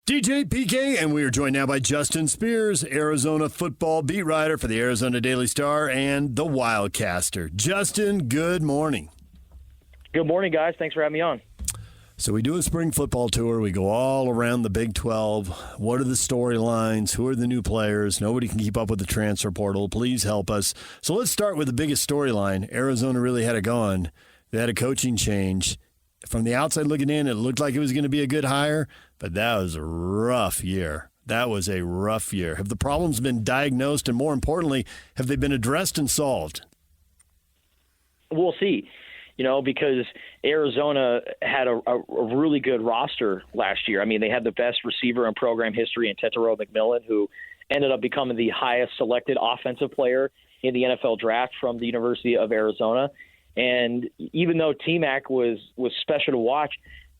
DJ PK, and we are joined now by Justin Spears, Arizona football beat writer for the Arizona Daily Star and the Wildcaster. Justin, good morning. Good morning, guys. Thanks for having me on. So we do a spring football tour. We go all around the Big 12. What are the storylines? Who are the new players? Nobody can keep up with the transfer portal. Please help us. So let's start with the biggest storyline. Arizona really had it going. They had a coaching change. From the outside looking in, it looked like it was going to be a good hire, but that was a rough year. That was a rough year. Have the problems been diagnosed, and more importantly, have they been addressed and solved? We'll see, because Arizona had a really good roster last year. I mean, they had the best receiver in program history in Tetairoa McMillan, who ended up becoming the highest selected offensive player in the NFL draft from the University of Arizona. And even though T-Mac was special to watch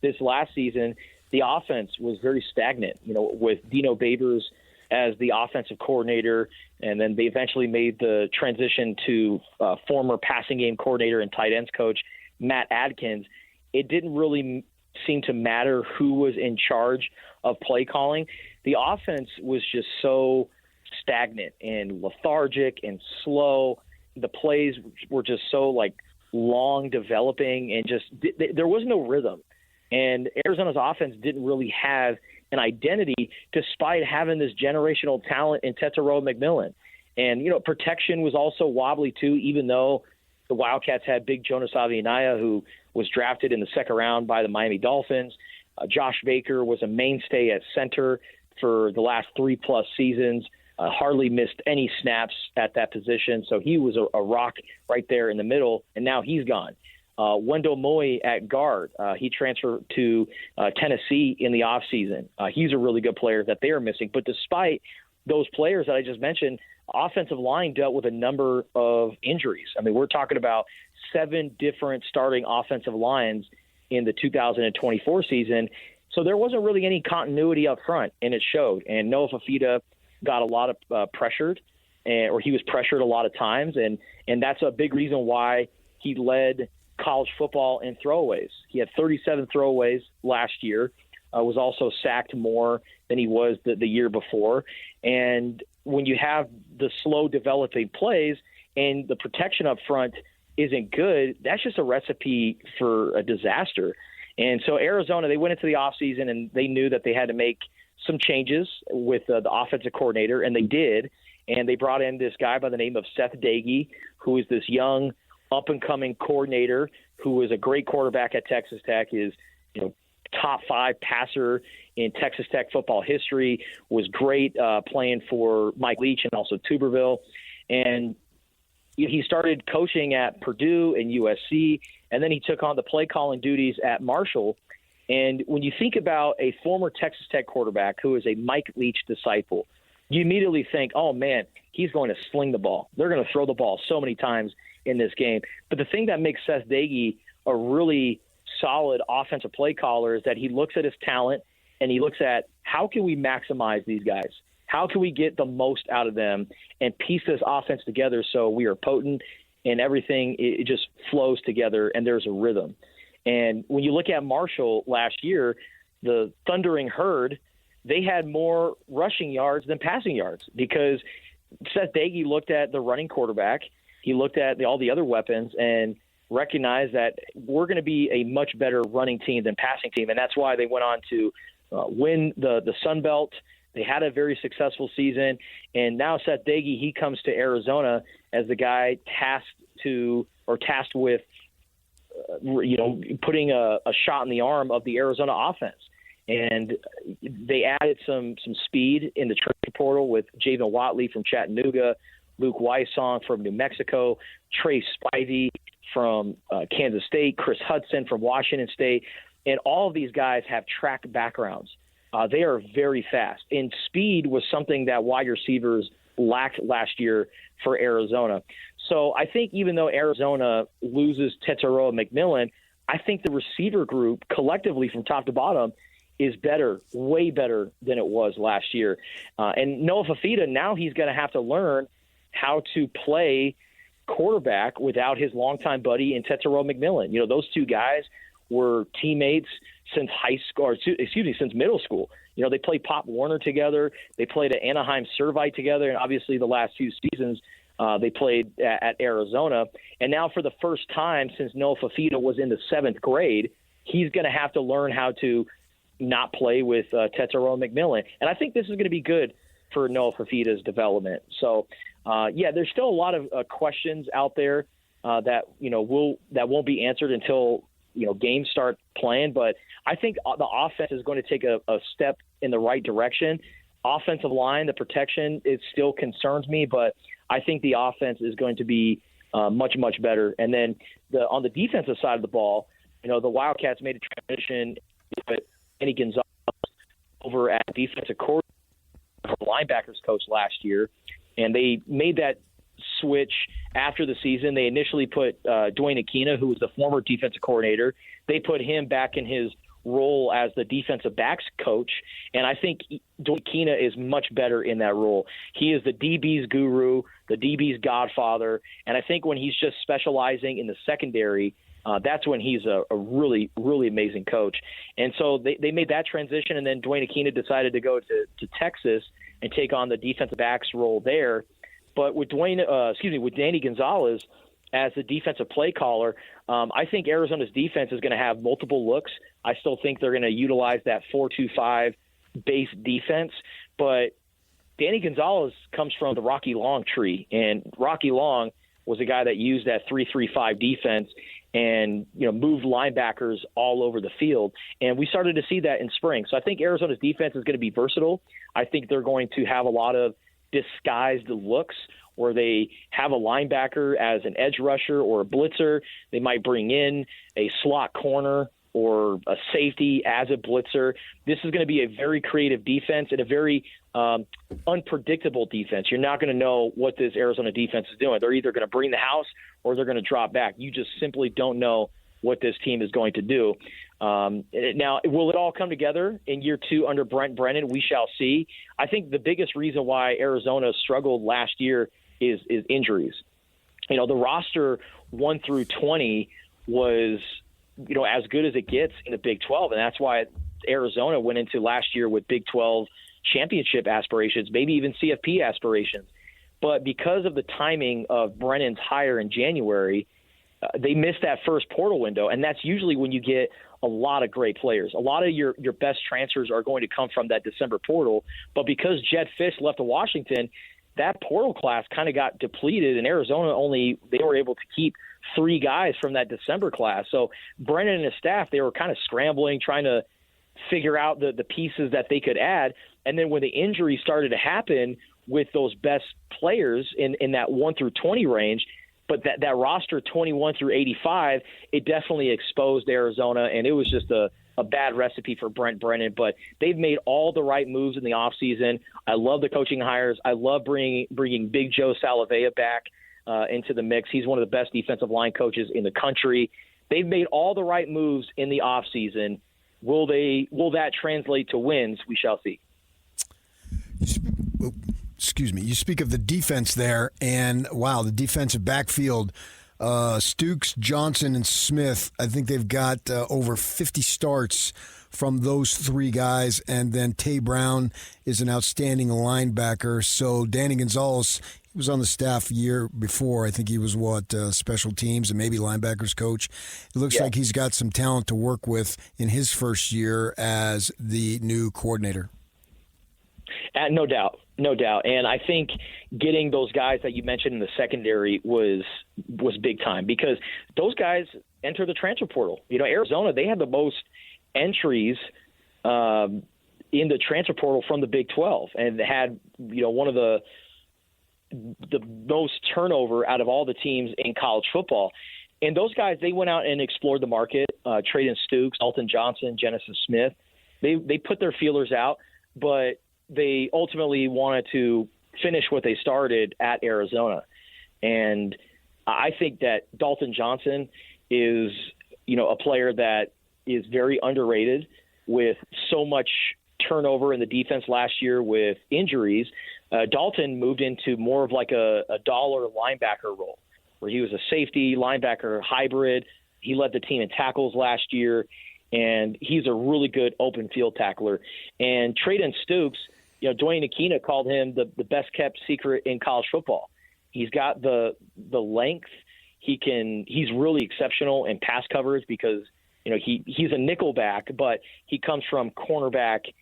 this last season, the offense was very stagnant, with Dino Babers as the offensive coordinator, and then they eventually made the transition to former passing game coordinator and tight ends coach Matt Adkins. It didn't really seem to matter who was in charge of play calling. The offense was just so stagnant and lethargic and slow. The plays were just so long developing, and just there was no rhythm. And Arizona's offense didn't really have an identity despite having this generational talent in Tetairoa McMillan. And, protection was also wobbly too, even though the Wildcats had big Jonas Avianaya, who was drafted in the second round by the Miami Dolphins. Josh Baker was a mainstay at center for the last 3+ seasons. Hardly missed any snaps at that position, so he was a rock right there in the middle, and now he's gone. Wendell Moy at guard. He transferred to Tennessee in the offseason. He's a really good player that they are missing. But despite those players that I just mentioned, offensive line dealt with a number of injuries. I mean, we're talking about 7 different starting offensive lines in the 2024 season. So there wasn't really any continuity up front, and it showed. And Noah Fafita got a lot of pressured, or he was pressured a lot of times, and that's a big reason why he led college football in throwaways. He had 37 throwaways last year, was also sacked more than he was the year before. And when you have the slow developing plays and the protection up front isn't good, that's just a recipe for a disaster. And so Arizona, they went into the offseason and they knew that they had to make some changes with the offensive coordinator, and they did. And they brought in this guy by the name of Seth Dagey, who is this young, up-and-coming coordinator who was a great quarterback at Texas Tech, is top 5 passer in Texas Tech football history, was great playing for Mike Leach and also Tuberville. And he started coaching at Purdue and USC, and then he took on the play-calling duties at Marshall. And when you think about a former Texas Tech quarterback who is a Mike Leach disciple, you immediately think, oh, man, he's going to sling the ball. They're going to throw the ball so many times in this game. But the thing that makes Seth Dagey a really solid offensive play caller is that he looks at his talent and he looks at how can we maximize these guys? How can we get the most out of them and piece this offense together so we are potent and everything, it just flows together and there's a rhythm. And when you look at Marshall last year, the Thundering Herd, they had more rushing yards than passing yards because Seth Dagey looked at the running quarterback. He looked at all the other weapons and recognized that we're going to be a much better running team than passing team. And that's why they went on to win the Sun Belt. They had a very successful season. And now Seth Dagey, he comes to Arizona as the guy tasked with putting a shot in the arm of the Arizona offense. And they added some speed in the transfer portal with Javen Watley from Chattanooga, Luke Weissong from New Mexico, Trey Spivey from Kansas State, Chris Hudson from Washington State. And all of these guys have track backgrounds. They are very fast. And speed was something that wide receivers lacked last year for Arizona. So I think even though Arizona loses Tetairoa McMillan, I think the receiver group collectively from top to bottom is better, way better than it was last year. And Noah Fafita, now he's going to have to learn how to play quarterback without his longtime buddy in Tetairoa McMillan. Those two guys were teammates since high school, since middle school. They played Pop Warner together. They played at Anaheim Servite together. And obviously the last 2 seasons they played at Arizona. And now for the first time since Noah Fafita was in the 7th grade, he's going to have to learn how to not play with Tetairoa McMillan. And I think this is going to be good for Noah Fafita's development. So, there's still a lot of questions out there that won't be answered until games start playing. But I think the offense is going to take a step in the right direction. Offensive line, the protection, it still concerns me, but I think the offense is going to be much, much better. And then on the defensive side of the ball, the Wildcats made a transition with Danny Gonzalez over at defensive coordinator, linebackers coach last year, and they made that switch after the season. They initially put Dwayne Aquina, who was the former defensive coordinator, they put him back in his role as the defensive backs coach, and I think Dwayne Aquina is much better in that role. He is the DB's guru, the DB's godfather, and I think when he's just specializing in the secondary, that's when he's a really, really amazing coach. And so they made that transition, and then Dwayne Aquina decided to go to Texas and take on the defensive backs role there. But with Danny Gonzalez as the defensive play caller, I think Arizona's defense is going to have multiple looks. I still think they're going to utilize that 4-2-5 base defense. But Danny Gonzalez comes from the Rocky Long tree, and Rocky Long was a guy that used that 3-3-5 defense and moved linebackers all over the field. And we started to see that in spring. So I think Arizona's defense is going to be versatile. I think they're going to have a lot of disguised looks where they have a linebacker as an edge rusher or a blitzer. They might bring in a slot corner or a safety as a blitzer. This is going to be a very creative defense and a very unpredictable defense. You're not going to know what this Arizona defense is doing. They're either going to bring the house or they're going to drop back. You just simply don't know what this team is going to do. Now, will it all come together in year 2 under Brent Brennan? We shall see. I think the biggest reason why Arizona struggled last year is injuries. The roster 1 through 20 was as good as it gets in the Big 12, and that's why Arizona went into last year with Big 12 championship aspirations, maybe even CFP aspirations. But because of the timing of Brennan's hire in January, they missed that first portal window, and that's usually when you get a lot of great players. A lot of your best transfers are going to come from that December portal, but because Jed Fish left to Washington, that portal class kind of got depleted, and Arizona they were able to keep 3 guys from that December class. So Brennan and his staff, they were kind of scrambling, trying to figure out the pieces that they could add. And then when the injuries started to happen with those best players in that 1 through 20 range, but that roster 21 through 85, it definitely exposed Arizona, and it was just a bad recipe for Brent Brennan. But they've made all the right moves in the offseason. I love the coaching hires. I love bringing Big Joe Salavea back into the mix. He's one of the best defensive line coaches in the country. They've made all the right moves in the offseason. Will that translate to wins? We shall see. Excuse me. You speak of the defense there, and wow, the defensive backfield. Stukes, Johnson, and Smith, I think they've got over 50 starts from those 3 guys, and then Tay Brown is an outstanding linebacker. So Danny Gonzalez, he was on the staff a year before. I think he was special teams and maybe linebackers coach. It looks like he's got some talent to work with in his first year as the new coordinator. No doubt. And I think getting those guys that you mentioned in the secondary was big time, because those guys enter the transfer portal. Arizona, they had the most entries in the transfer portal from the Big 12, and had one of the most turnover out of all the teams in college football. And those guys, they went out and explored the market. Trayden Stukes, Alton Johnson, Genesis Smith. They put their feelers out, but they ultimately wanted to finish what they started at Arizona. And I think that Dalton Johnson is, a player that is very underrated, with so much turnover in the defense last year with injuries. Dalton moved into more of like a dollar linebacker role, where he was a safety linebacker hybrid. He led the team in tackles last year. and he's a really good open field tackler. And Traden Stukes, Dwayne Aquina called him the best kept secret in college football. He's got the length. He's really exceptional in pass coverage because he's a nickelback, but he comes from a cornerback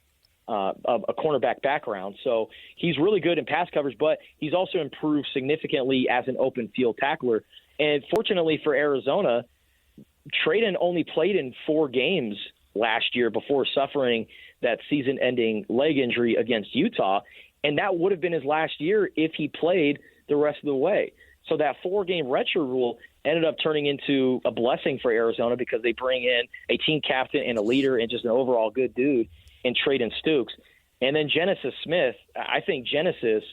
background. So he's really good in pass coverage, but he's also improved significantly as an open field tackler. And fortunately for Arizona, Traden only played in 4 games last year before suffering that season-ending leg injury against Utah, and that would have been his last year if he played the rest of the way. So that 4-game redshirt rule ended up turning into a blessing for Arizona because they bring in a team captain and a leader and just an overall good dude in Traden Stukes. And then Genesis Smith, I think Genesis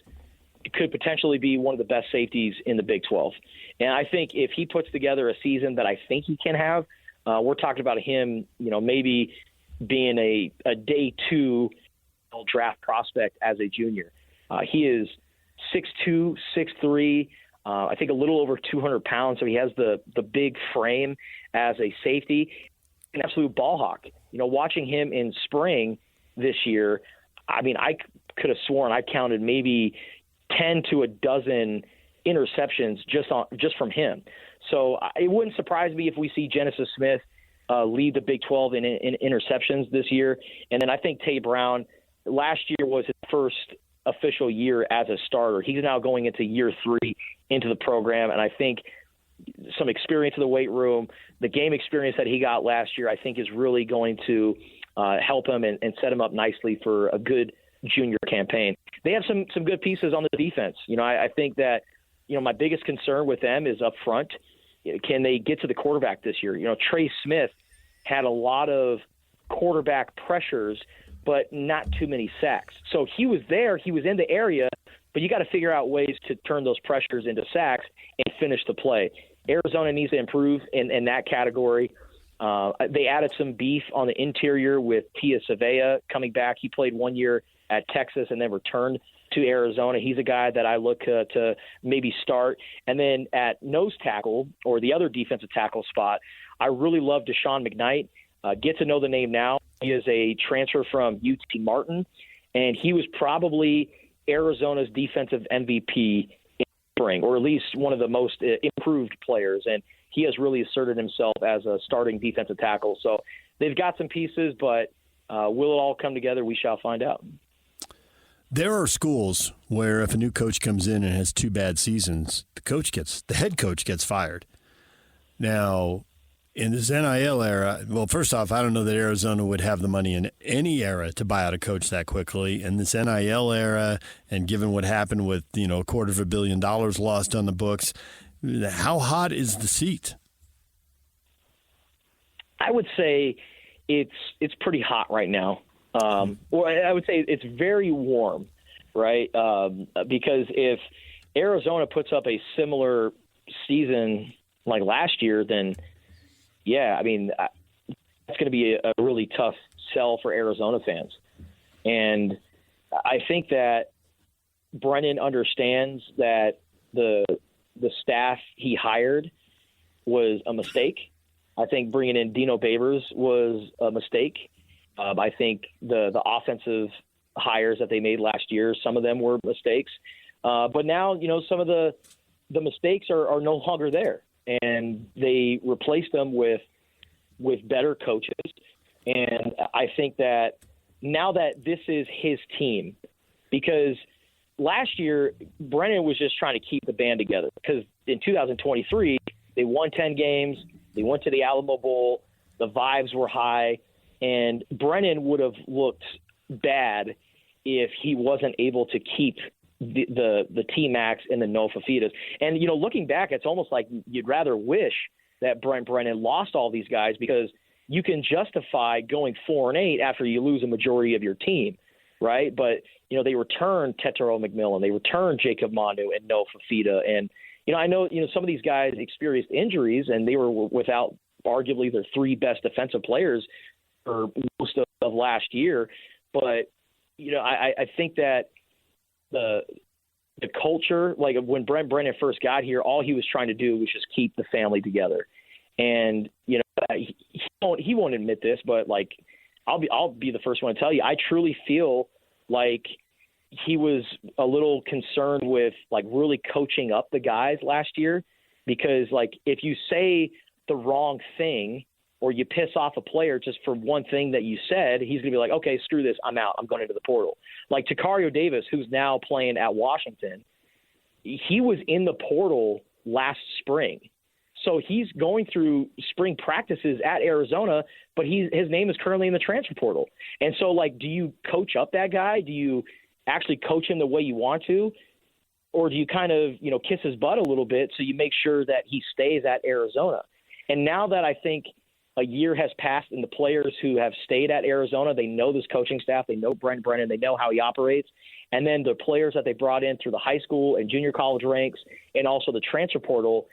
could potentially be one of the best safeties in the Big 12. And I think if he puts together a season that I think he can have, we're talking about him, maybe being a day 2 draft prospect as a junior. He is 6'2", 6'3", I think a little over 200 pounds. So he has the big frame as a safety, an absolute ball hawk. Watching him in spring this year, I mean, I could have sworn I counted maybe 10 to a dozen interceptions just from him. So it wouldn't surprise me if we see Genesis Smith lead the Big 12 in interceptions this year. And then I think Tay Brown, last year was his first official year as a starter. He's now going into year 3 into the program, and I think some experience in the weight room, the game experience that he got last year, I think is really going to help him and set him up nicely for a good junior campaign. They have some good pieces on the defense. I think that, my biggest concern with them is up front. Can they get to the quarterback this year? Trey Smith had a lot of quarterback pressures, but not too many sacks. So he was there, he was in the area, but you got to figure out ways to turn those pressures into sacks and finish the play. Arizona needs to improve in that category. They added some beef on the interior with Tia Savea coming back. He played 1 year at Texas and then returned to Arizona. He's a guy that I look to maybe start. And then at nose tackle, or the other defensive tackle spot, I really love Deshaun McKnight. Get to know the name now. He is a transfer from UT Martin, and he was probably Arizona's defensive MVP in spring, or at least one of the most improved players. And he has really asserted himself as a starting defensive tackle. So they've got some pieces, but will it all come together? We shall find out. There are schools where if a new coach comes in and has 2 bad seasons, the head coach gets fired. Now, in this NIL era, well, first off, I don't know that Arizona would have the money in any era to buy out a coach that quickly. In this NIL era, and given what happened with, $250 million lost on the books, how hot is the seat? I would say it's pretty hot right now. Or I would say it's very warm, right? Because if Arizona puts up a similar season like last year, then yeah, I mean, that's going to be a really tough sell for Arizona fans. And I think that Brennan understands that the staff he hired was a mistake. I think bringing in Dino Babers was a mistake. I think the offensive hires that they made last year, some of them were mistakes. But now, some of the mistakes are no longer there. And they replaced them with better coaches. And I think that now that this is his team, because last year Brennan was just trying to keep the band together, because in 2023 they won 10 games, they went to the Alamo Bowl, the vibes were high, and Brennan would have looked bad if he wasn't able to keep the T-Max and the Noah Fafitas. And, looking back, it's almost like you'd rather wish that Brent Brennan lost all these guys, because you can justify going 4-8 after you lose a majority of your team, right? But, they returned Tetero McMillan, they returned Jacob Manu and Noah Fafita. And, I know, some of these guys experienced injuries, and they were without arguably their 3 best defensive players for most of last year. But, I think that the culture, like when Brent Brennan first got here, all he was trying to do was just keep the family together. And, he won't admit this, but like I'll be the first one to tell you, I truly feel like he was a little concerned with like really coaching up the guys last year, because like if you say the wrong thing or you piss off a player just for one thing that you said, he's going to be like, okay, screw this, I'm out, I'm going into the portal. Like Takario Davis, who's now playing at Washington, he was in the portal last spring. So he's going through spring practices at Arizona, but his name is currently in the transfer portal. And so, like, do you coach up that guy? Do you actually coach him the way you want to? Or do you kind of, kiss his butt a little bit so you make sure that he stays at Arizona? And now that I think a year has passed and the players who have stayed at Arizona, they know this coaching staff, they know Brent Brennan, they know how he operates. And then the players that they brought in through the high school and junior college ranks and also the transfer portal,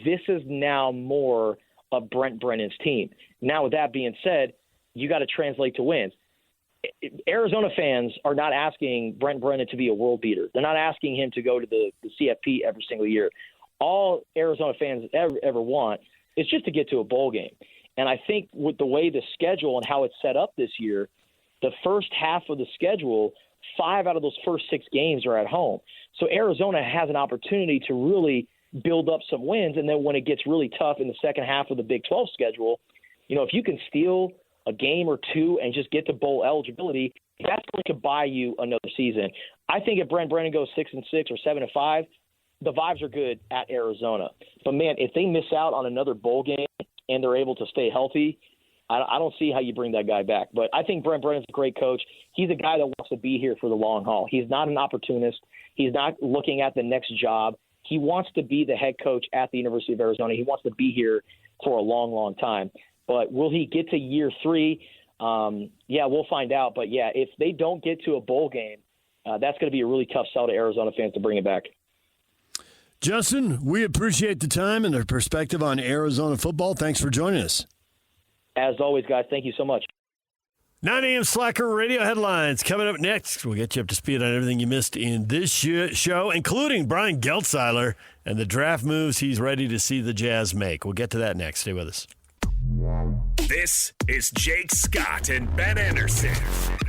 this is now more of Brent Brennan's team. Now, with that being said, you got to translate to wins. Arizona fans are not asking Brent Brennan to be a world beater. They're not asking him to go to the CFP every single year. All Arizona fans ever want is just to get to a bowl game. And I think with the way the schedule and how it's set up this year, the first half of the schedule, 5 out of those first 6 games are at home. So Arizona has an opportunity to really build up some wins. And then when it gets really tough in the second half of the Big 12 schedule, if you can steal a game or two and just get to bowl eligibility, that's going to buy you another season. I think if Brent Brennan goes 6-6 or 7-5, the vibes are good at Arizona. But man, if they miss out on another bowl game and they're able to stay healthy, I don't see how you bring that guy back. But I think Brent Brennan's a great coach. He's a guy that wants to be here for the long haul. He's not an opportunist. He's not looking at the next job. He wants to be the head coach at the University of Arizona. He wants to be here for a long, long time. But will he get to year 3? Yeah, we'll find out. But, yeah, if they don't get to a bowl game, that's going to be a really tough sell to Arizona fans to bring it back. Justin, we appreciate the time and the perspective on Arizona football. Thanks for joining us. As always, guys, thank you so much. 9 a.m. Slacker Radio headlines coming up next. We'll get you up to speed on everything you missed in this show, including Brian Geltzeiler and the draft moves he's ready to see the Jazz make. We'll get to that next. Stay with us. This is Jake Scott and Ben Anderson.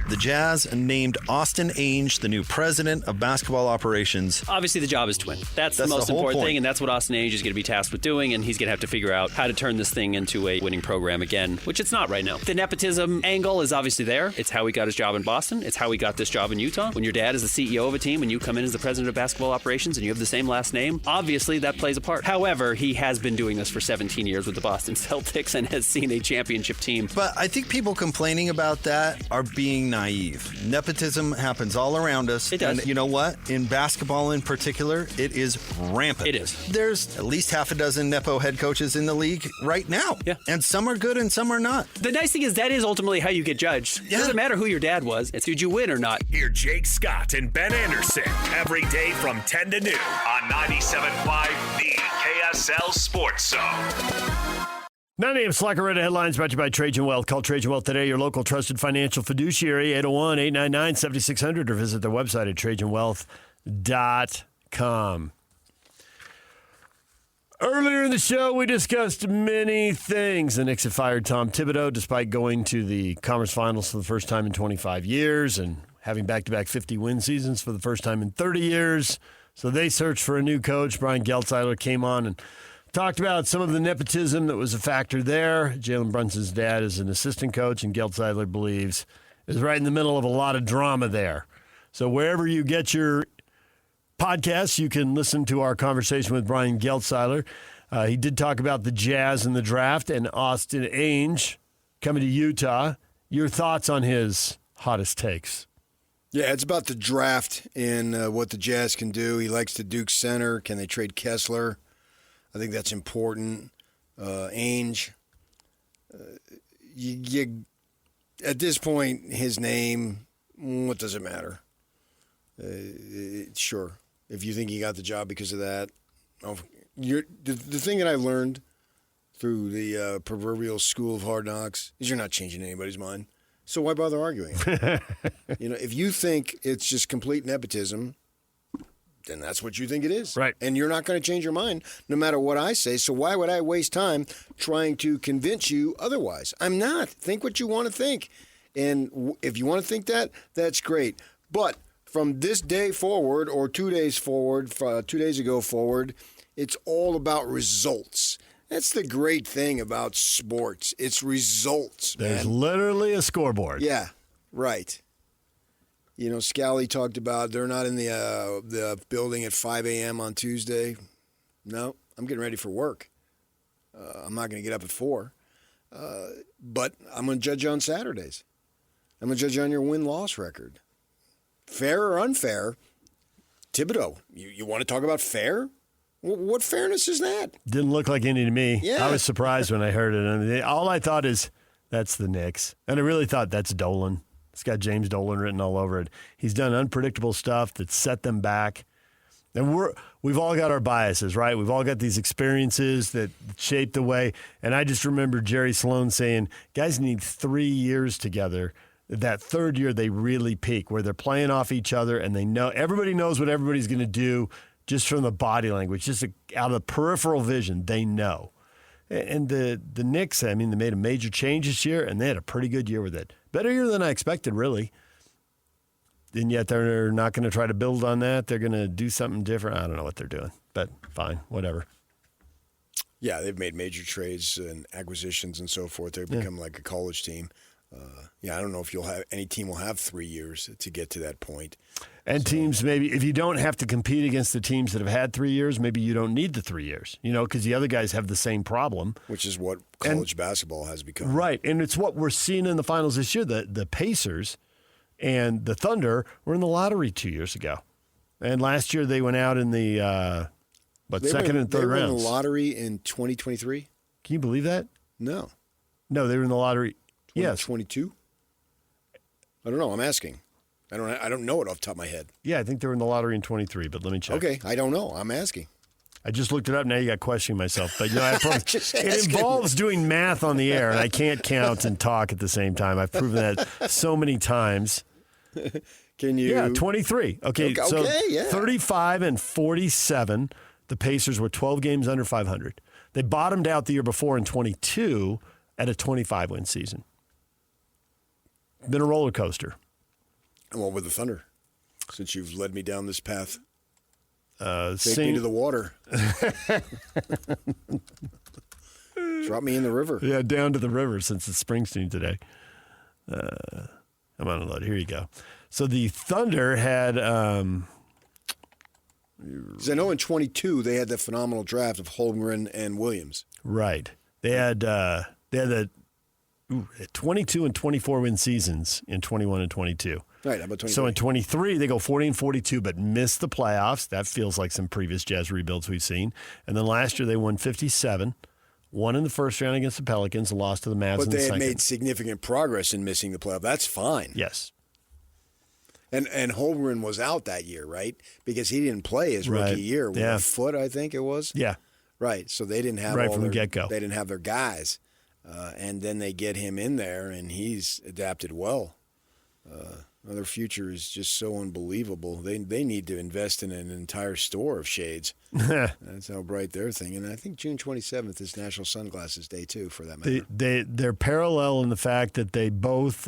The Jazz named Austin Ainge the new president of basketball operations. Obviously, the job is to win. That's the most important thing, and that's what Austin Ainge is going to be tasked with doing, and he's going to have to figure out how to turn this thing into a winning program again, which it's not right now. The nepotism angle is obviously there. It's how he got his job in Boston. It's how he got this job in Utah. When your dad is the CEO of a team and you come in as the president of basketball operations and you have the same last name, obviously that plays a part. However, he has been doing this for 17 years with the Boston Celtics and has seen a championship team. But I think people complaining about that are being naive. Nepotism happens all around us. It does. And you know what? In basketball in particular, it is rampant. It is. There's at least half a dozen Nepo head coaches in the league right now. Yeah. And some are good and some are not. The nice thing is that is ultimately how you get judged. It doesn't matter who your dad was. It's did you win or not. Hear Jake Scott and Ben Anderson every day from 10 to noon on 97.5 The KSL Sports Zone. 9 a.m. Slacker Radio headlines brought to you by Trajan Wealth. Call Trajan Wealth today, your local trusted financial fiduciary, 801-899-7600, or visit their website at trajanwealth.com. Earlier in the show, we discussed many things. The Knicks have fired Tom Thibodeau despite going to the conference finals for the first time in 25 years and having back-to-back 50-win seasons for the first time in 30 years. So they searched for a new coach. Brian Geltzeiler came on and talked about some of the nepotism that was a factor there. Jalen Brunson's dad is an assistant coach, and Geltzeiler believes is right in the middle of a lot of drama there. So wherever you get your podcasts, you can listen to our conversation with Brian Geltzeiler. He did talk about the Jazz and the draft and Austin Ainge coming to Utah. Your thoughts on his hottest takes? Yeah, it's about the draft and what the Jazz can do. He likes the Duke center. Can they trade Kessler? I think that's important. Ainge, at this point, his name, what does it matter? Sure, if you think he got the job because of that. The thing that I learned through the proverbial school of hard knocks is you're not changing anybody's mind. So why bother arguing? If you think it's just complete nepotism, then that's what you think it is. Right. And you're not going to change your mind no matter what I say. So why would I waste time trying to convince you otherwise? I'm not. Think what you want to think. And if you want to think that, that's great. But from this day forward or 2 days forward, 2 days ago forward, it's all about results. That's the great thing about sports. It's results, man. There's literally a scoreboard. Yeah, right. You know, Scally talked about they're not in the building at 5 a.m. on Tuesday. No, I'm getting ready for work. I'm not going to get up at 4. But I'm going to judge you on Saturdays. I'm going to judge you on your win-loss record. Fair or unfair, Thibodeau, you want to talk about fair? What fairness is that? Didn't look like any to me. Yeah. I was surprised when I heard it. I mean, all I thought is, that's the Knicks. And I really thought that's Dolan. It's got James Dolan written all over it. He's done unpredictable stuff that set them back. And we've all got our biases, right? We've all got these experiences that shape the way. And I just remember Jerry Sloan saying, guys need 3 years together. That third year, they really peak, where they're playing off each other and they know everybody knows what everybody's going to do just from the body language, just out of peripheral vision, they know. And the Knicks, I mean, they made a major change this year, and they had a pretty good year with it. Better year than I expected, really. And yet they're not going to try to build on that. They're going to do something different. I don't know what they're doing, but fine, whatever. Yeah, they've made major trades and acquisitions and so forth. They've become like a college team. I don't know if any team will have 3 years to get to that point. And teams, maybe, if you don't have to compete against the teams that have had 3 years, maybe you don't need the 3 years, because the other guys have the same problem. Which is what college basketball has become. Right, and it's what we're seeing in the finals this year. The Pacers and the Thunder were in the lottery 2 years ago. And last year they went out in the, second and third rounds. They were in the lottery in 2023? Can you believe that? No. No, they were in the lottery. Yes. 22? I don't know. I'm asking. I don't know it off the top of my head. Yeah, I think they were in the lottery in 23, but let me check. Okay, I don't know. I'm asking. I just looked it up. Now you got questioning myself. But Just it asking. involves doing math on the air, and I can't count and talk at the same time. I've proven that so many times. Can you? Yeah, 23. Okay, so yeah. 35 and 47. The Pacers were 12 games under 500. They bottomed out the year before in 22 at a 25-win season. Been a roller coaster. And what with the Thunder? Since you've led me down this path, take me to the water. Drop me in the river. Yeah, down to the river since it's Springsteen today. I'm on a load. Here you go. So the Thunder had... Because I know in 22 they had that phenomenal draft of Holmgren and Williams. Right. They had the 22 and 24 win seasons in 21 and 22. Right, how about 23? So in 23, they go 40 and 42, but missed the playoffs. That feels like some previous Jazz rebuilds we've seen. And then last year, they won 57, won in the first round against the Pelicans, and lost to the Mavs in the second. But they had made significant progress in missing the playoff. That's fine. Yes. And Holmgren was out that year, right? Because he didn't play his rookie year with a foot, I think it was. Yeah. Right, so they didn't have from the get-go. They didn't have their guys. And then they get him in there, and he's adapted well. Their future is just so unbelievable. They need to invest in an entire store of shades. That's how bright their thing. And I think June 27th is National Sunglasses Day, too, for that matter. They're parallel in the fact that they both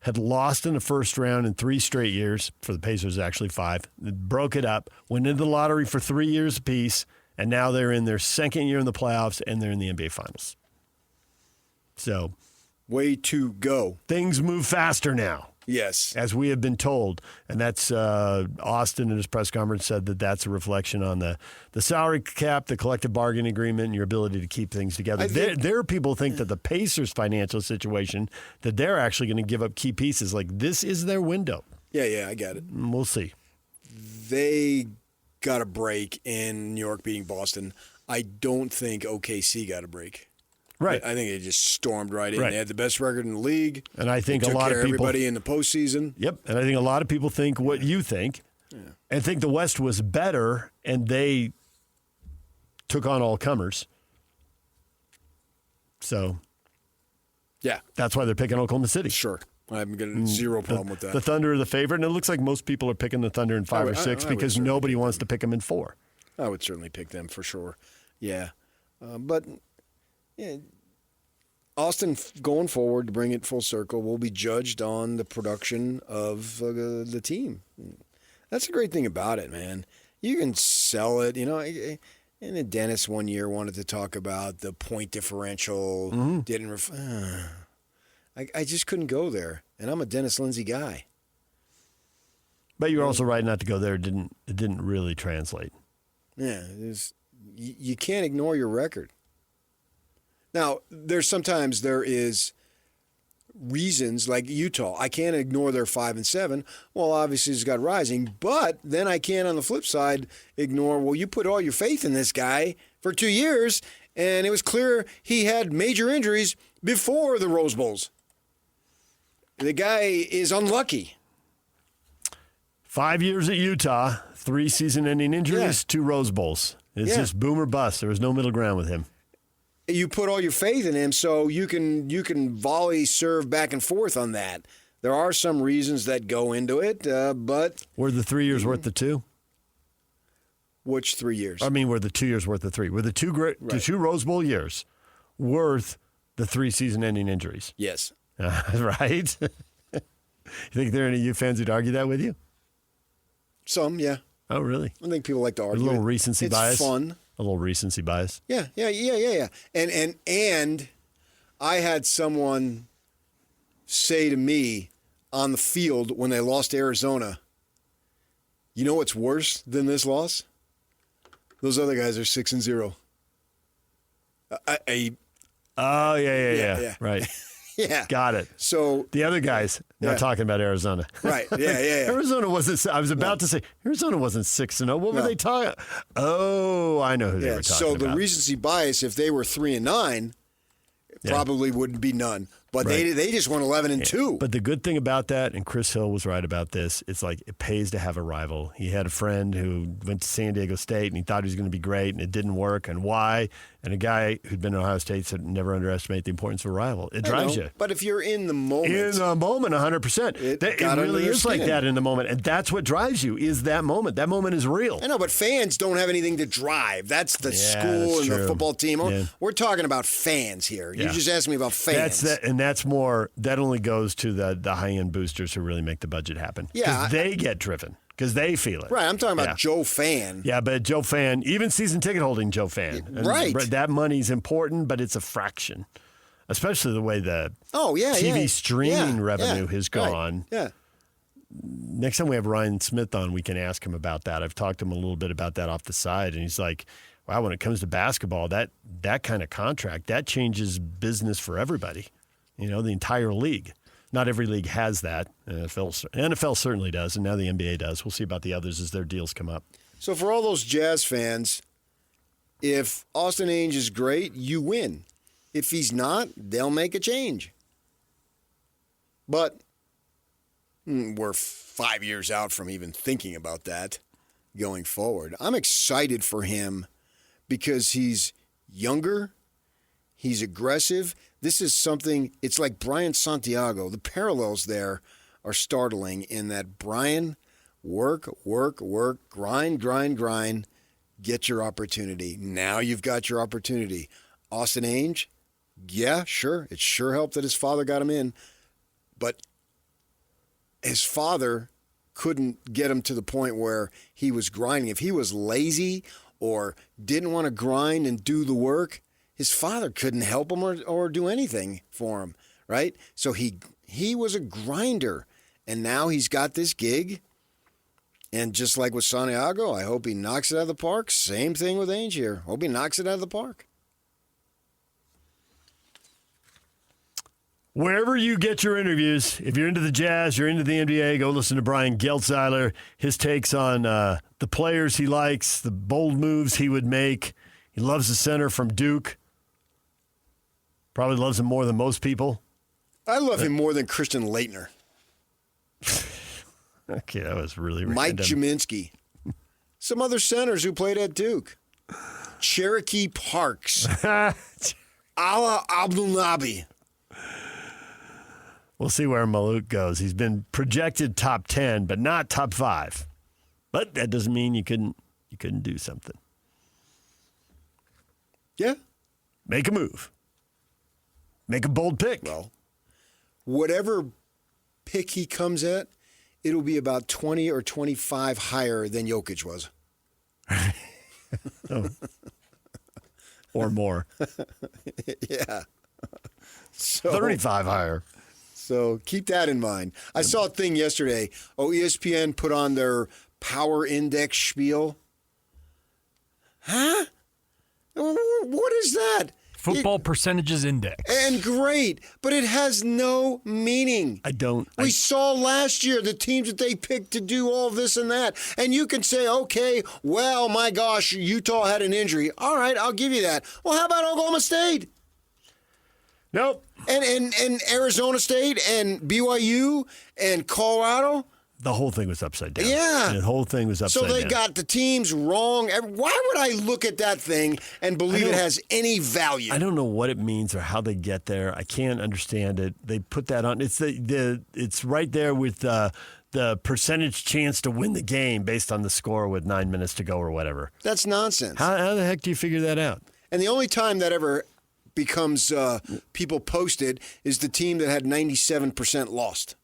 had lost in the first round in 3 straight years. For the Pacers, actually 5. They broke it up, went into the lottery for 3 years apiece, and now they're in their second year in the playoffs, and they're in the NBA Finals. So, way to go. Things move faster now. Yes. As we have been told. And that's Austin in his press conference said that that's a reflection on the salary cap, the collective bargaining agreement, and your ability to keep things together. There are people who think that the Pacers' financial situation, that they're actually going to give up key pieces. Like, this is their window. Yeah, I got it. We'll see. They got a break in New York beating Boston. I don't think OKC got a break. Right. I think they just stormed right in. Right. They had the best record in the league. And I think they a lot of people, everybody in the postseason. Yep. And I think a lot of people think what you think, and think the West was better, and they took on all comers. So, yeah, that's why they're picking Oklahoma City. Sure. I'm getting zero problem with that. The Thunder are the favorite, and it looks like most people are picking the Thunder in 5 or 6 because nobody wants to pick them in 4. I would certainly pick them for sure. Yeah. But Austin, going forward, to bring it full circle, will be judged on the production of the team. That's the great thing about it, man. You can sell it, And then Dennis one year wanted to talk about the point differential. Mm-hmm. I just couldn't go there, and I'm a Dennis Lindsay guy. But you're also right not to go there. It didn't really translate. Yeah, you can't ignore your record. Now, sometimes there is reasons like Utah. I can't ignore their 5 and 7. Well, obviously it's got rising, but then I can on the flip side ignore. Well, you put all your faith in this guy for 2 years, and it was clear he had major injuries before the Rose Bowls. The guy is unlucky. 5 years at Utah, 3 season-ending injuries, 2 Rose Bowls. It's just boom or bust. There was no middle ground with him. You put all your faith in him, so you can volley serve back and forth on that. There are some reasons that go into it, but were the 3 years worth the 2? Which 3 years? I mean, were the 2 years worth the 3? Were the two Rose Bowl years worth the 3 season-ending injuries? Yes. Right? You think there are any U fans who'd argue that with you? Some, yeah. Oh, really? I think people like to argue. A little recency bias. It's fun. A little recency bias. Yeah. And I had someone say to me on the field when they lost to Arizona, you know what's worse than this loss? Those other guys are 6-0. Oh, yeah. Right. Yeah. Got it. So the other guys, not talking about Arizona. Right. Yeah. Arizona wasn't, I was about to say, Arizona wasn't 6-0. What were they talking? Oh, I know who they were talking about. So the recency bias, if they were 3-9, probably wouldn't be none. But they just won 11-2. But the good thing about that, and Chris Hill was right about this, it's like it pays to have a rival. He had a friend who went to San Diego State, and he thought he was going to be great, and it didn't work. And why? And a guy who'd been at Ohio State said, never underestimate the importance of a rival. It drives you. But if you're in the moment. 100%. It really is like that in the moment. And that's what drives you, is that moment. That moment is real. I know, but fans don't have anything to drive. That's the school and the football team. Yeah. We're talking about fans here. You just asked me about fans. That's more, that only goes to the high-end boosters who really make the budget happen. Yeah. Because they get driven. Because they feel it. Right, I'm talking about Joe Fan. Yeah, but Joe Fan, even season ticket holding Joe Fan. Right. That money's important, but it's a fraction. Especially the way the TV streaming revenue has gone. Right. Yeah. Next time we have Ryan Smith on, we can ask him about that. I've talked to him a little bit about that off the side, and he's like, wow, when it comes to basketball, that kind of contract, that changes business for everybody. The entire league. Not every league has that. NFL certainly does, and now the NBA does. We'll see about the others as their deals come up. So for all those Jazz fans, if Austin Ainge is great, you win. If he's not, they'll make a change. But we're 5 years out from even thinking about that going forward. I'm excited for him because he's younger, he's aggressive. This is something, it's like Brian Santiago. The parallels there are startling in that Brian, work, grind, get your opportunity. Now you've got your opportunity. Austin Ainge, yeah, sure. It sure helped that his father got him in. But his father couldn't get him to the point where he was grinding. If he was lazy or didn't want to grind and do the work, his father couldn't help him or do anything for him, right? So he was a grinder, and now he's got this gig. And just like with Santiago, I hope he knocks it out of the park. Same thing with Ainge here. Hope he knocks it out of the park. Wherever you get your interviews, if you're into the Jazz, you're into the NBA, go listen to Brian Geltzeiler, his takes on the players he likes, the bold moves he would make. He loves the center from Duke. Probably loves him more than most people. I love him more than Christian Laettner. Okay, that was really random. Mike Jaminski. Some other centers who played at Duke. Cherokee Parks. Ala Abdulnabi. We'll see where Maluk goes. He's been projected top 10, but not top 5. But that doesn't mean you couldn't do something. Yeah. Make a move. Make a bold pick. Well, whatever pick he comes at, it'll be about 20 or 25 higher than Jokic was. Oh. Or more. Yeah. So, 35 higher. So keep that in mind. I saw a thing yesterday. ESPN put on their power index spiel. Huh? What is that? Football percentages index. And great, but it has no meaning. We saw last year the teams that they picked to do all this and that. And you can say, okay, well, my gosh, Utah had an injury. All right, I'll give you that. Well, how about Oklahoma State? Nope. And Arizona State and BYU and Colorado? The whole thing was upside down. Yeah. The whole thing was upside down. So they got the teams wrong. Why would I look at that thing and believe it has any value? I don't know what it means or how they get there. I can't understand it. They put that on. It's it's right there with the percentage chance to win the game based on the score with 9 minutes to go or whatever. That's nonsense. How the heck do you figure that out? And the only time that ever becomes people posted is the team that had 97% lost.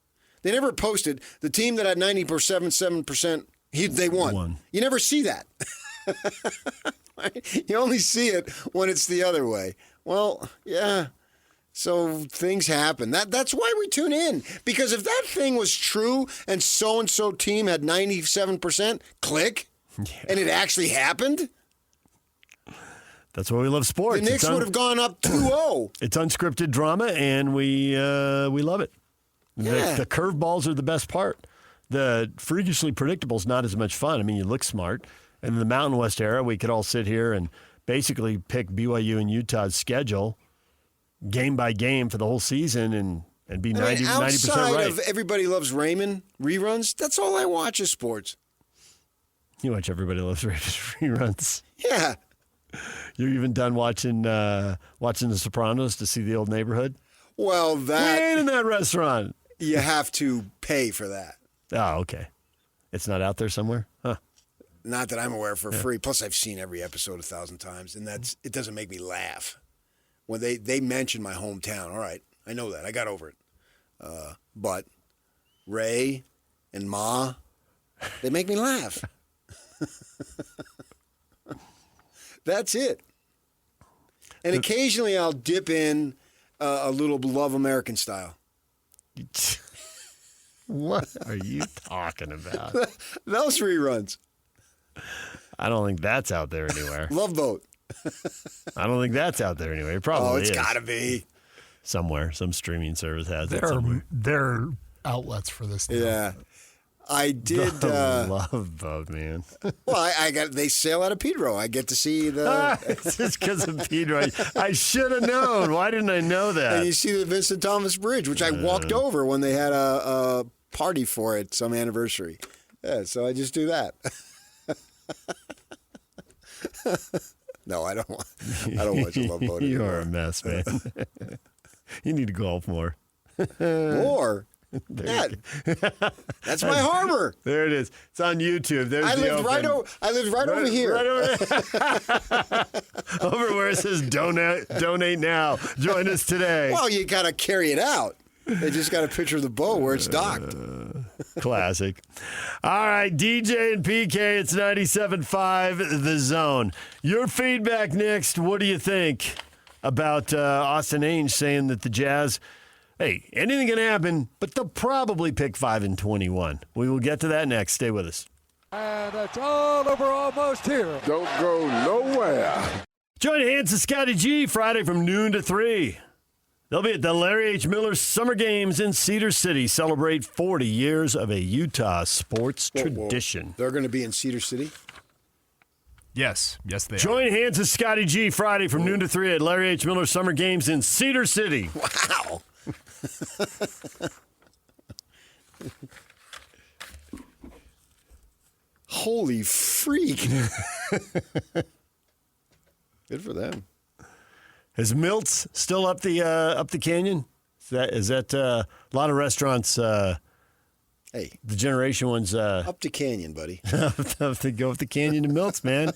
They never posted the team that had 97%, they won. You never see that. You only see it when it's the other way. Well, yeah. So things happen. That's why we tune in. Because if that thing was true and so-and-so team had 97%, click, and it actually happened. That's why we love sports. The Knicks would have gone up 2-0. It's unscripted drama, and we love it. Yeah. The curveballs are the best part. The freakishly predictable is not as much fun. I mean, you look smart. And in the Mountain West era, we could all sit here and basically pick BYU and Utah's schedule game by game for the whole season and be 90% right. Outside of Everybody Loves Raymond reruns, that's all I watch is sports. You watch Everybody Loves Raymond reruns. Yeah. You're even done watching The Sopranos to see the old neighborhood? Well, We ate in that restaurant. You have to pay for that. Oh, okay. It's not out there somewhere? Huh. Not that I'm aware for free. Plus, I've seen every episode 1,000 times, and it doesn't make me laugh. When they mention my hometown, all right, I know that. I got over it. But Ray and Ma, they make me laugh. That's it. And occasionally I'll dip in a little Love American Style. What are you talking about? Those reruns. I don't think that's out there anywhere. Love Boat. I don't think that's out there anywhere. It probably is. It's got to be. Somewhere. Some streaming service has it. There are outlets for this now. Yeah. I did. Love Boat, man. Well, they sail out of Pedro. I get to see the. It's just because of Pedro. I should have known. Why didn't I know that? And you see the Vincent Thomas Bridge, which I walked over when they had a party for it, some anniversary. Yeah, so I just do that. No, I don't watch a Love Boat anymore. You are a mess, man. You need to golf more. More? Yeah. That's my harbor. There it is. It's on YouTube. There's I lived right over here. Right over there. Over where it says donate now. Join us today. Well, you got to carry it out. They just got a picture of the boat where it's docked. Classic. All right, DJ and PK, it's 97.5 The Zone. Your feedback next. What do you think about Austin Ainge saying that the Jazz, hey, anything can happen, but they'll probably pick 5-21. We will get to that next. Stay with us. And it's all over almost here. Don't go nowhere. Join Hans and Scotty G Friday from noon to 3. They'll be at the Larry H. Miller Summer Games in Cedar City. Celebrate 40 years of a Utah sports tradition. They're going to be in Cedar City? Yes, they are. Join Hans and Scotty G Friday from noon to 3 at Larry H. Miller Summer Games in Cedar City. Wow. Holy freak. Good for them. Is Miltz still up the canyon? Is that a lot of restaurants? Hey, the generation ones up to Canyon, buddy. to go with the Canyon to Milts, man.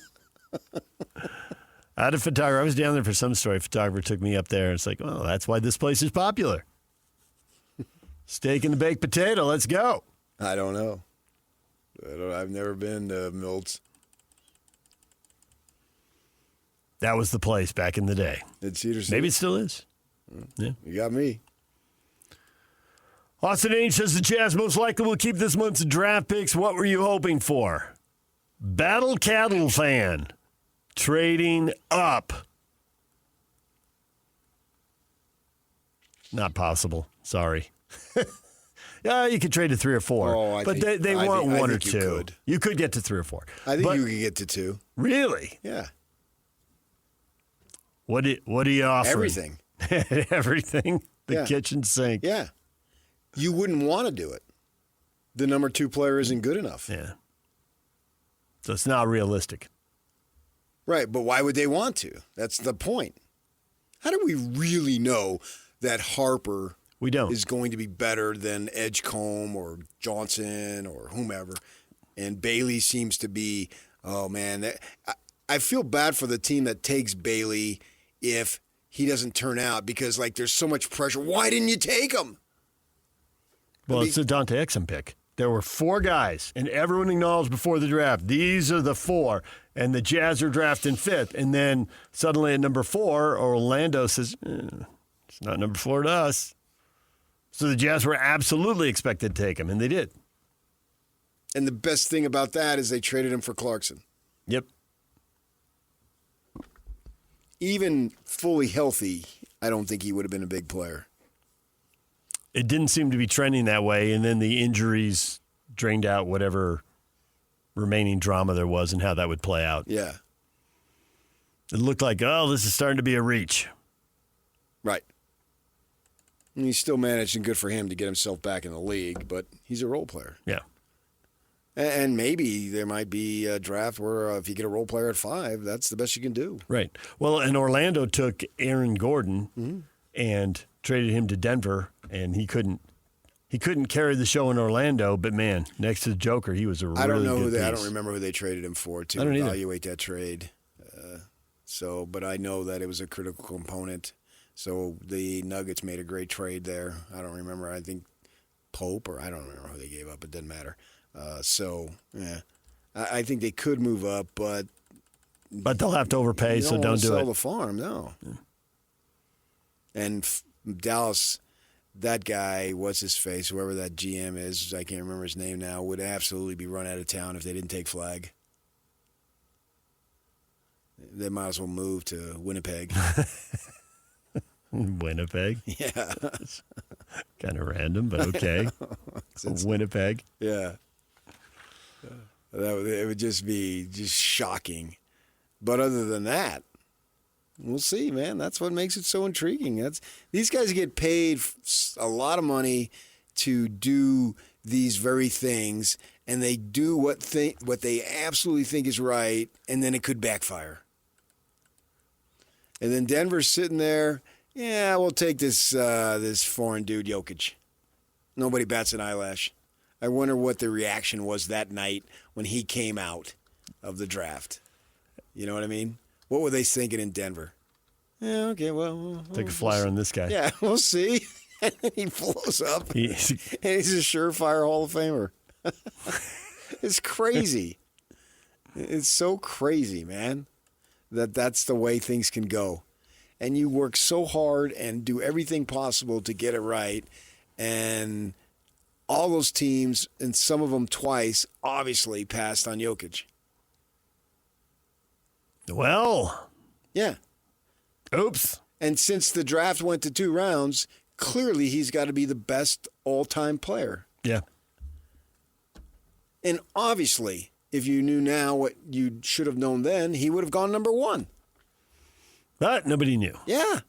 I had a photographer. I was down there for some story. A photographer took me up there. It's like, oh, that's why this place is popular. Steak and the baked potato. Let's go. I don't know. I've never been to Milts. That was the place back in the day. At Cedar City. Maybe it still is. Yeah. You got me. Austin Ainge says the Jazz most likely will keep this month's draft picks. What were you hoping for? Battle Cattle fan. Trading up. Not possible. Sorry. Yeah, you could trade to 3 or 4. But they want 1 or 2. You could get to 3 or 4. I think you could get to 2. Really? Yeah. What are you offering? Everything. Everything? The kitchen sink. Yeah. You wouldn't want to do it. The number 2 player isn't good enough. Yeah. So it's not realistic. Right, but why would they want to? That's the point. How do we really know that Harper is going to be better than Edgecombe or Johnson or whomever? And Bailey seems to be, oh, man. I feel bad for the team that takes Bailey if he doesn't turn out because, like, there's so much pressure. Why didn't you take him? Well, it's a Dante Exum pick. There were 4 guys, and everyone acknowledged before the draft, these are the 4, and the Jazz are drafting 5th. And then suddenly at number 4, Orlando says, it's not number 4 to us. So the Jazz were absolutely expected to take him, and they did. And the best thing about that is they traded him for Clarkson. Yep. Even fully healthy, I don't think he would have been a big player. It didn't seem to be trending that way, and then the injuries drained out whatever remaining drama there was and how that would play out. Yeah. It looked like, this is starting to be a reach. Right. And he still managed, and good for him, to get himself back in the league, but he's a role player. Yeah. And maybe there might be a draft where if you get a role player at 5, that's the best you can do. Right. Well, and Orlando took Aaron Gordon and traded him to Denver, and he couldn't carry the show in Orlando. But man, next to the Joker, he was a really good piece. I don't remember who they traded him for to evaluate that trade. But I know that it was a critical component. So the Nuggets made a great trade there. I don't remember. I think Pope, or I don't remember who they gave up. It doesn't matter. I think they could move up, but they'll have to overpay, so don't do it. Sell the farm, no. Yeah. And Dallas, that guy, what's his face, whoever that GM is, I can't remember his name now, would absolutely be run out of town if they didn't take Flag. They might as well move to Winnipeg. Winnipeg? Yeah. Kind of random, but okay. Winnipeg? Yeah. It would just be shocking. But other than that, we'll see, man. That's what makes it so intriguing. These guys get paid a lot of money to do these very things, and they do what they absolutely think is right, and then it could backfire. And then Denver's sitting there, yeah, we'll take this foreign dude, Jokic. Nobody bats an eyelash. I wonder what the reaction was that night when he came out of the draft. You know what I mean? What were they thinking in Denver? Yeah, okay, well. Take a flyer on this guy. Yeah, we'll see. And then he blows up. And he's a surefire Hall of Famer. It's crazy. It's so crazy, man, that's the way things can go. And you work so hard and do everything possible to get it right. And all those teams, and some of them twice, obviously passed on Jokic. Well. Yeah. Oops. And since the draft went to 2 rounds, clearly he's got to be the best all-time player. Yeah. And obviously, if you knew now what you should have known then, he would have gone number 1. But nobody knew. Yeah.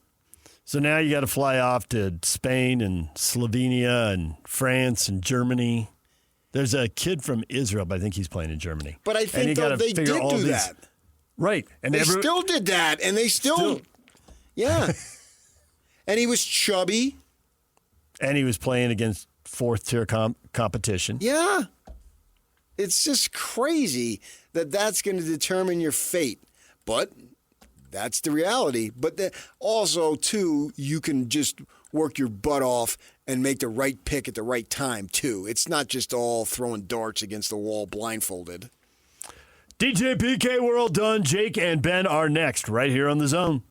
So now you got to fly off to Spain and Slovenia and France and Germany. There's a kid from Israel, but I think he's playing in Germany. But I think they did do that. Right. And they still did that, and they still. Yeah. And he was chubby. And he was playing against fourth-tier competition. Yeah. It's just crazy that that's going to determine your fate. But that's the reality. But also, too, you can just work your butt off and make the right pick at the right time, too. It's not just all throwing darts against the wall blindfolded. DJ PK, we're all done. Jake and Ben are next right here on The Zone.